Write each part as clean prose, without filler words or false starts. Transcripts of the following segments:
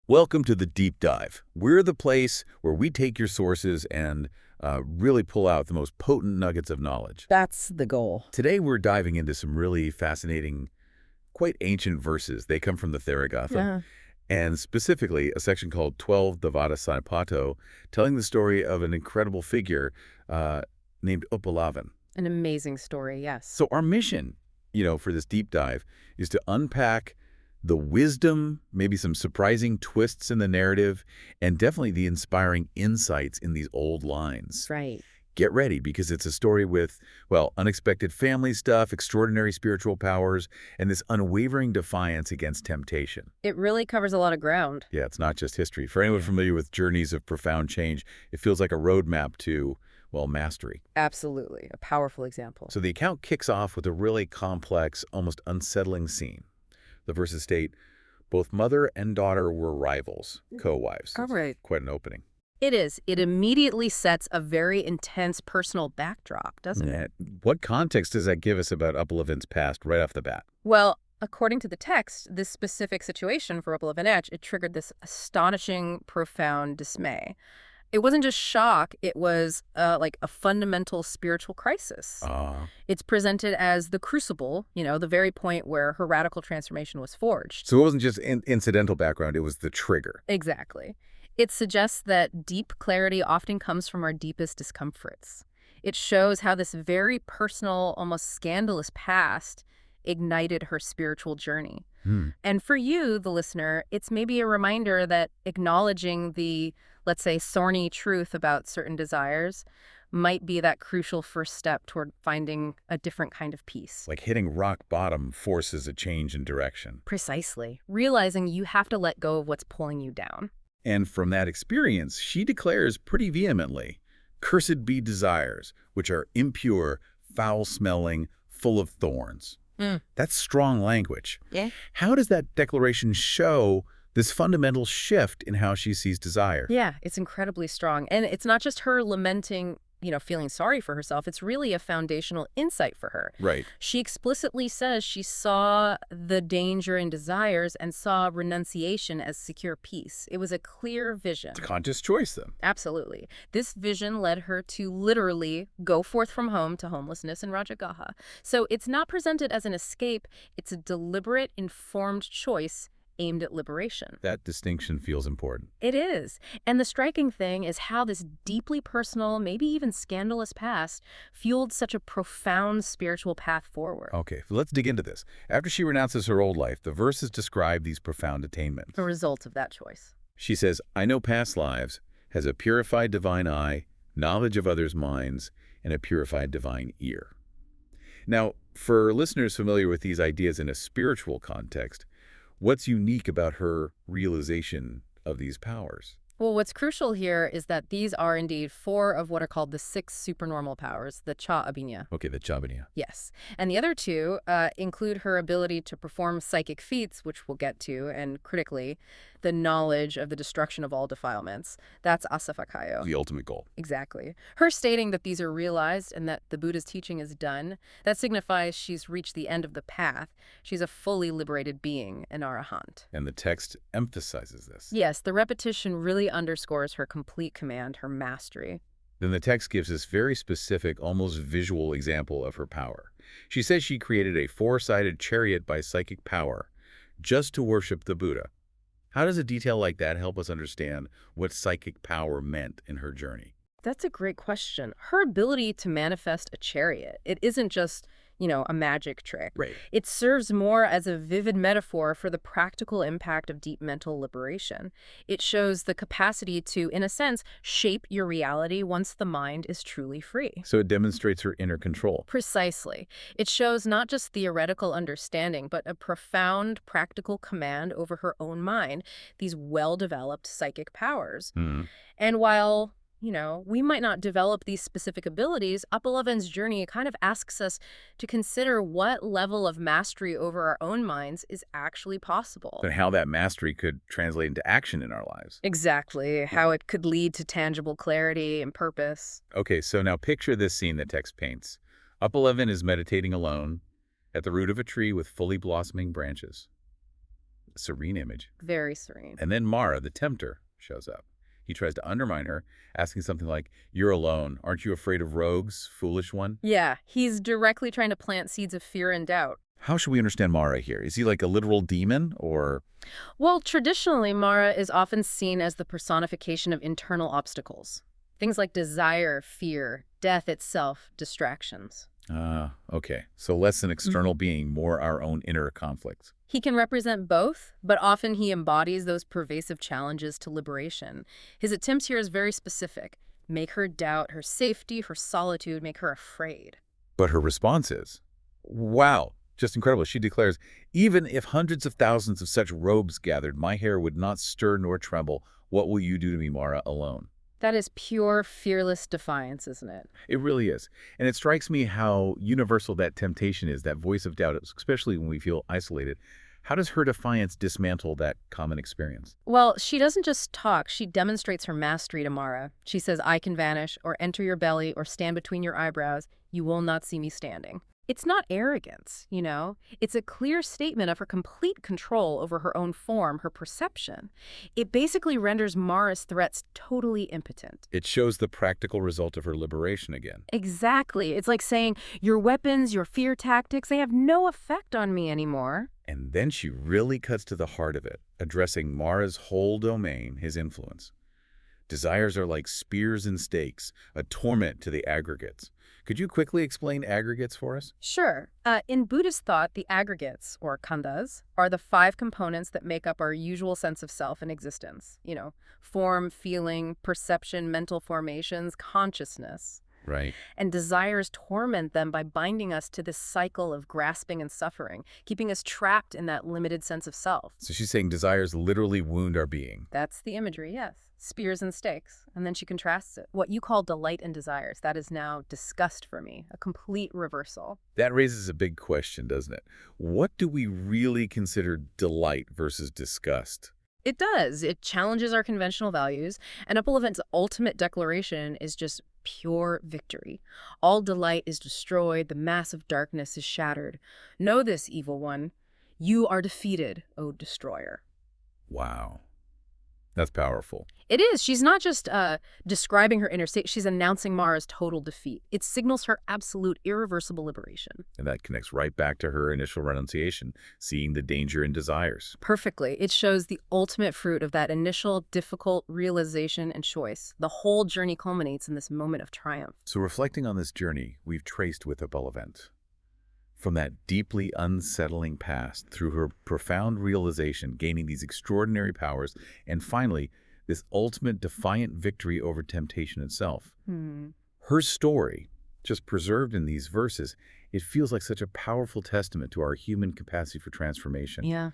Welcome to the Deep Dive. We're the place where we take your sources and really pull out the most potent nuggets of knowledge. That's the goal. Today we're diving into some really fascinating, quite ancient verses. They come from the Therigatha, Yeah. and specifically a section called 12 Dvādasa-nipāto, telling the story of an incredible figure named Uppalavaṇṇā. An amazing story, yes. So our mission, for this deep dive is to unpack the wisdom, maybe some surprising twists in the narrative, and definitely the inspiring insights in these old lines. Right. Get ready, because it's a story with, well, unexpected family stuff, extraordinary spiritual powers, and this unwavering defiance against temptation. It really covers a lot of ground. Yeah, it's not just history. For anyone familiar with journeys of profound change, it feels like a roadmap to, well, mastery. Absolutely. A powerful example. So the account kicks off with a really complex, almost unsettling scene. The verses state, both mother and daughter were rivals, co-wives. All right. Quite an opening. It is. It immediately sets a very intense personal backdrop, doesn't it? What context does that give us about Uppalavaṇṇā's past right off the bat? Well, according to the text, this specific situation for Uppalavaṇṇā, it triggered this astonishing, profound dismay. It wasn't just shock, it was like a fundamental spiritual crisis. It's presented as the crucible, the very point where her radical transformation was forged. So it wasn't just incidental background, it was the trigger. Exactly. It suggests that deep clarity often comes from our deepest discomforts. It shows how this very personal, almost scandalous past ignited her spiritual journey. And for you, the listener, it's maybe a reminder that acknowledging the, let's say, thorny truth about certain desires might be that crucial first step toward finding a different kind of peace. Like hitting rock bottom forces a change in direction. Precisely. Realizing you have to let go of what's pulling you down. And from that experience, she declares pretty vehemently, "Cursed be desires, which are impure, foul-smelling, full of thorns." That's strong language. Yeah. How does that declaration show this fundamental shift in how she sees desire? Yeah, it's incredibly strong. And it's not just her lamenting, feeling sorry for herself. It's really a foundational insight for her. Right. She explicitly says she saw the danger in desires and saw renunciation as secure peace. It was a clear vision. It's a conscious choice, then. Absolutely. This vision led her to literally go forth from home to homelessness and Rajagaha. So it's not presented as an escape. It's a deliberate, informed choice aimed at liberation. That distinction feels important. It is. And the striking thing is how this deeply personal, maybe even scandalous past fueled such a profound spiritual path forward. Okay, so let's dig into this. After she renounces her old life, the verses describe these profound attainments. A result of that choice. She says, "I know past lives, has a purified divine eye, knowledge of others' minds, and a purified divine ear." Now, for listeners familiar with these ideas in a spiritual context, what's unique about her realization of these powers? Well, what's crucial here is that these are indeed 4 of what are called the 6 supernormal powers, the cha-abhinya. Okay, the Chabaniya. Yes. And the other 2 include her ability to perform psychic feats, which we'll get to, and critically, the knowledge of the destruction of all defilements. That's asafakayo. The ultimate goal. Exactly. Her stating that these are realized and that the Buddha's teaching is done, that signifies she's reached the end of the path. She's a fully liberated being, an arahant. And the text emphasizes this. Yes, the repetition really underscores her complete command, her mastery. Then the text gives this very specific, almost visual example of her power. She says she created a 4-sided chariot by psychic power just to worship the Buddha. How does a detail like that help us understand what psychic power meant in her journey? That's a great question. Her ability to manifest a chariot, it isn't just, a magic trick. Right. It serves more as a vivid metaphor for the practical impact of deep mental liberation. It shows the capacity to, in a sense, shape your reality once the mind is truly free. So it demonstrates her inner control. Precisely. It shows not just theoretical understanding, but a profound practical command over her own mind, these well-developed psychic powers. And while we might not develop these specific abilities, Uppalavaṇṇā's journey kind of asks us to consider what level of mastery over our own minds is actually possible. And how that mastery could translate into action in our lives. Exactly. How it could lead to tangible clarity and purpose. Okay, so now picture this scene the text paints. Uppalavaṇṇā is meditating alone at the root of a tree with fully blossoming branches. serene image. Very serene. And then Māra, the tempter, shows up. He tries to undermine her, asking something like, "You're alone. Aren't you afraid of rogues, foolish one?" Yeah, he's directly trying to plant seeds of fear and doubt. How should we understand Māra here? Is he like a literal demon, or...? Well, traditionally, Mara is often seen as the personification of internal obstacles. Things like desire, fear, death itself, distractions. Okay. So less an external being, more our own inner conflicts. He can represent both, but often he embodies those pervasive challenges to liberation. His attempts here is very specific. Make her doubt her safety, her solitude, make her afraid. But her response is, wow, just incredible. She declares, "Even if hundreds of thousands of such robes gathered, my hair would not stir nor tremble. What will you do to me, Māra, alone?" That is pure, fearless defiance, isn't it? It really is. And it strikes me how universal that temptation is, that voice of doubt, especially when we feel isolated. How does her defiance dismantle that common experience? Well, she doesn't just talk, she demonstrates her mastery to Mara. She says, "I can vanish," or "enter your belly," or "stand between your eyebrows. You will not see me standing." It's not arrogance, you know? It's a clear statement of her complete control over her own form, her perception. It basically renders Mara's threats totally impotent. It shows the practical result of her liberation again. Exactly. It's like saying, your weapons, your fear tactics, they have no effect on me anymore. And then she really cuts to the heart of it, addressing Mara's whole domain, his influence. Desires are like spears and stakes, a torment to the aggregates. Could you quickly explain aggregates for us? Sure. In Buddhist thought, the aggregates, or khandhas, are the 5 components that make up our usual sense of self and existence. You know, form, feeling, perception, mental formations, consciousness. Right. And desires torment them by binding us to this cycle of grasping and suffering, keeping us trapped in that limited sense of self. So she's saying desires literally wound our being. That's the imagery, yes. Spears and stakes. And then she contrasts it. What you call delight and desires, that is now disgust for me, a complete reversal. That raises a big question, doesn't it? What do we really consider delight versus disgust? It does. It challenges our conventional values, and Uppalavaṇṇā's ultimate declaration is just pure victory. All delight is destroyed, the mass of darkness is shattered. Know this, evil one. You are defeated, O destroyer. Wow. That's powerful. It is. She's not just describing her inner state. She's announcing Mara's total defeat. It signals her absolute, irreversible liberation. And that connects right back to her initial renunciation, seeing the danger in desires. Perfectly. It shows the ultimate fruit of that initial, difficult realization and choice. The whole journey culminates in this moment of triumph. So reflecting on this journey we've traced with Uppalavaṇṇā, from that deeply unsettling past through her profound realization, gaining these extraordinary powers, and finally, this ultimate defiant victory over temptation itself. Her story, just preserved in these verses, it feels like such a powerful testament to our human capacity for transformation. Yeah.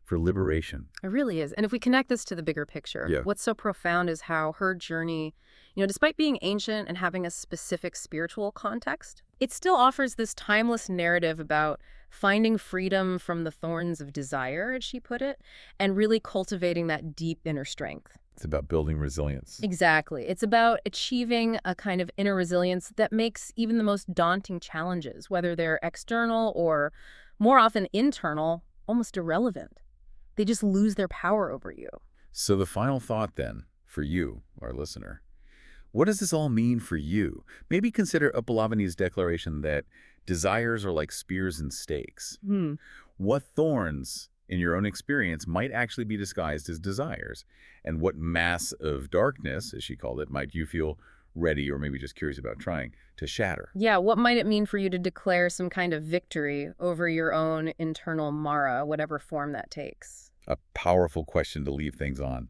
For liberation. It really is. And if we connect this to the bigger picture, what's so profound is how her journey, despite being ancient and having a specific spiritual context, it still offers this timeless narrative about finding freedom from the thorns of desire, as she put it, and really cultivating that deep inner strength. It's about building resilience. Exactly. It's about achieving a kind of inner resilience that makes even the most daunting challenges, whether they're external or more often internal, almost irrelevant. They just lose their power over you. So the final thought then, for you, our listener, what does this all mean for you? Maybe consider Uppalavaṇṇā's declaration that desires are like spears and stakes. What thorns, in your own experience, might actually be disguised as desires? And what mass of darkness, as she called it, might you feel ready, or maybe just curious about trying, to shatter? Yeah, what might it mean for you to declare some kind of victory over your own internal Māra, whatever form that takes? A powerful question to leave things on.